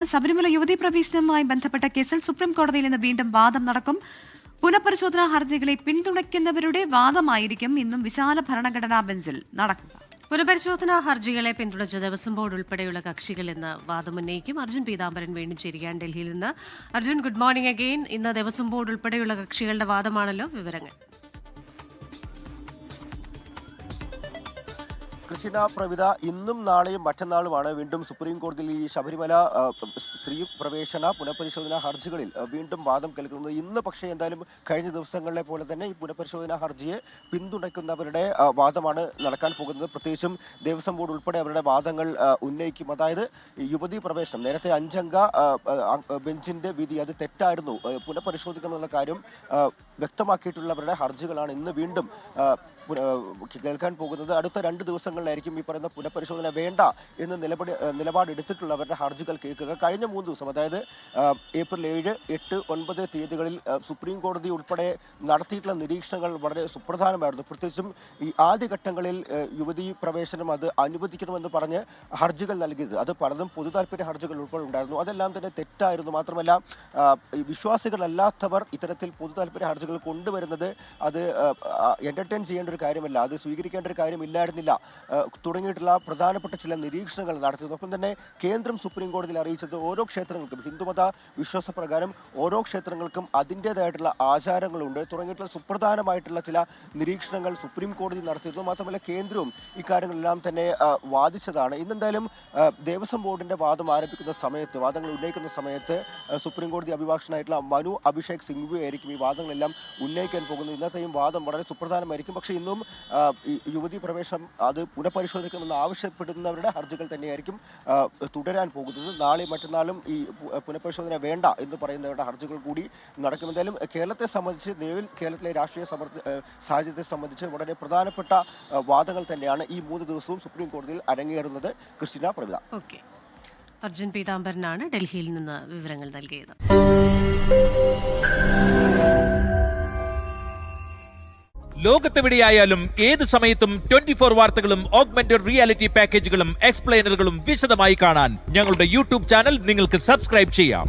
ശബരിമല യുവതീ പ്രവേശനവുമായി ബന്ധപ്പെട്ട കേസിൽ സുപ്രീം കോടതിയിൽ ഇന്ന് വീണ്ടും വാദം നടക്കും. പുനഃപരിശോധനാ ഹർജികളെ പിന്തുണയ്ക്കുന്നവരുടെ വാദമായിരിക്കും ഇന്നും വിശാല ഭരണഘടനാ ബെഞ്ചിൽ നടക്കുക. പുനഃപരിശോധനാ ഹർജികളെ പിന്തുണച്ച ദേവസ്വം ബോർഡ് ഉൾപ്പെടെയുള്ള കക്ഷികൾ ഇന്ന് വാദമുന്നയിക്കും. അർജുൻ പീതാംബരൻ വീണ്ടും ചേരുകയാണ് ഡൽഹിയിൽ നിന്ന്. Arjun, good morning again. ഇന്ന് ദേവസ്വം ബോർഡ് ഉൾപ്പെടെയുള്ള കക്ഷികളുടെ വാദമാണല്ലോ, വിവരങ്ങൾ. കൃഷ്ണ പ്രവിത, ഇന്നും നാളെയും മറ്റന്നാളുമാണ് വീണ്ടും സുപ്രീം കോടതിയിൽ ഈ ശബരിമല സ്ത്രീ പ്രവേശന പുനഃപരിശോധനാ ഹർജികളിൽ വീണ്ടും വാദം കേൾക്കുന്നത്. ഇന്ന് പക്ഷേ എന്തായാലും കഴിഞ്ഞ ദിവസങ്ങളിലെ പോലെ തന്നെ ഈ പുനഃപരിശോധനാ ഹർജിയെ പിന്തുണയ്ക്കുന്നവരുടെ വാദമാണ് നടക്കാൻ പോകുന്നത്. പ്രത്യേകിച്ചും ദേവസ്വം ബോർഡ് ഉൾപ്പെടെ അവരുടെ വാദങ്ങൾ ഉന്നയിക്കും. അതായത് യുവതീ പ്രവേശനം നേരത്തെ 5 അംഗ ബെഞ്ചിന്റെ വിധി അത് തെറ്റായിരുന്നു, പുനഃപരിശോധിക്കണമെന്ന കാര്യം വ്യക്തമാക്കിയിട്ടുള്ളവരുടെ ഹർജികളാണ് ഇന്ന് വീണ്ടും കേൾക്കാൻ പോകുന്നത്. അടുത്ത 2 ദിവസങ്ങളിലായിരിക്കും ഈ പറയുന്ന പുനഃപരിശോധന വേണ്ട എന്ന് നിലപാടെടുത്തിട്ടുള്ളവരുടെ ഹർജികൾ കേൾക്കുക. കഴിഞ്ഞ 3 ദിവസം, അതായത് ഏപ്രിൽ 7, 8, 9 തീയതികളിൽ സുപ്രീം കോടതി ഉൾപ്പെടെ നടത്തിയിട്ടുള്ള നിരീക്ഷണങ്ങൾ വളരെ സുപ്രധാനമായിരുന്നു. പ്രത്യേകിച്ചും ഈ ആദ്യഘട്ടങ്ങളിൽ യുവതീ പ്രവേശനം അത് അനുവദിക്കണമെന്ന് പറഞ്ഞ് ഹർജികൾ നൽകിയത്, അത് പലതും പൊതു താല്പര്യ ഹർജികൾ ഉൾപ്പെടെ ഉണ്ടായിരുന്നു. അതെല്ലാം തന്നെ തെറ്റായിരുന്നു. മാത്രമല്ല വിശ്വാസികളല്ലാത്തവർ ഇത്തരത്തിൽ പൊതു താല്പര്യ ഹർജികൾ കൊണ്ടുവരുന്നത് അത് എന്റർടൈൻ ചെയ്യേണ്ട ഒരു കാര്യമല്ല, അത് സ്വീകരിക്കേണ്ട ഒരു കാര്യമില്ലായിരുന്നില്ല തുടങ്ങിയിട്ടുള്ള പ്രധാനപ്പെട്ട ചില നിരീക്ഷണങ്ങൾ നടത്തിയത്. ഒപ്പം തന്നെ കേന്ദ്രം സുപ്രീം കോടതിയിൽ അറിയിച്ചത് ഓരോ ക്ഷേത്രങ്ങൾക്കും ഹിന്ദുമത വിശ്വാസപ്രകാരം ഓരോ ക്ഷേത്രങ്ങൾക്കും അതിൻ്റെതായിട്ടുള്ള ആചാരങ്ങളുണ്ട് തുടങ്ങിയിട്ടുള്ള സുപ്രധാനമായിട്ടുള്ള ചില നിരീക്ഷണങ്ങൾ സുപ്രീം കോടതി നടത്തിയിരുന്നു. മാത്രമല്ല കേന്ദ്രവും ഇക്കാര്യങ്ങളെല്ലാം തന്നെ വാദിച്ചതാണ്. ഇന്നെന്തായാലും ദേവസ്വം ബോർഡിന്റെ വാദം ആരംഭിക്കുന്ന സമയത്ത്, വാദങ്ങൾ ഉന്നയിക്കുന്ന സമയത്ത് സുപ്രീം കോടതി അഭിഭാഷകനായിട്ടുള്ള മനു അഭിഷേക് സിംഗ്വി ആയിരിക്കും ഈ വാദങ്ങളെല്ലാം ഉന്നയിക്കാൻ പോകുന്നത്. ഇന്നത്തെയും വാദം വളരെ സുപ്രധാനമായിരിക്കും. പക്ഷേ ഇന്നും യുവതീ പ്രവേശനം അത് പുനഃപരിശോധിക്കണമെന്ന് ആവശ്യപ്പെടുന്നവരുടെ ഹർജികൾ തന്നെയായിരിക്കും തുടരാൻ പോകുന്നത്. നാളെയും മറ്റന്നാളും ഈ പുനഃപരിശോധന വേണ്ട എന്ന് പറയുന്നവരുടെ ഹർജികൾ കൂടി നടക്കും. എന്തായാലും കേരളത്തെ സംബന്ധിച്ച്, നിലവിൽ കേരളത്തിലെ രാഷ്ട്രീയ സാഹചര്യത്തെ സംബന്ധിച്ച് വളരെ പ്രധാനപ്പെട്ട വാദങ്ങൾ തന്നെയാണ് ഈ 3 ദിവസവും സുപ്രീം കോടതിയിൽ അരങ്ങേറുന്നത്. കൃഷ്ണ പ്രവിത. ഓക്കെ, അർജുൻ പീതാംബരനാണ് ഡൽഹിയിൽ നിന്ന് വിവരങ്ങൾ നൽകിയത്. ലോകത്തെവിടെയായാലും ഏത് സമയത്തും 24 വാർത്തകളും ഓഗ്മെന്റഡ് റിയാലിറ്റി പാക്കേജുകളും എക്സ്പ്ലെയിനറുകളും വിശദമായി കാണാൻ ഞങ്ങളുടെ യൂട്യൂബ് ചാനൽ നിങ്ങൾക്ക് സബ്സ്ക്രൈബ് ചെയ്യാം.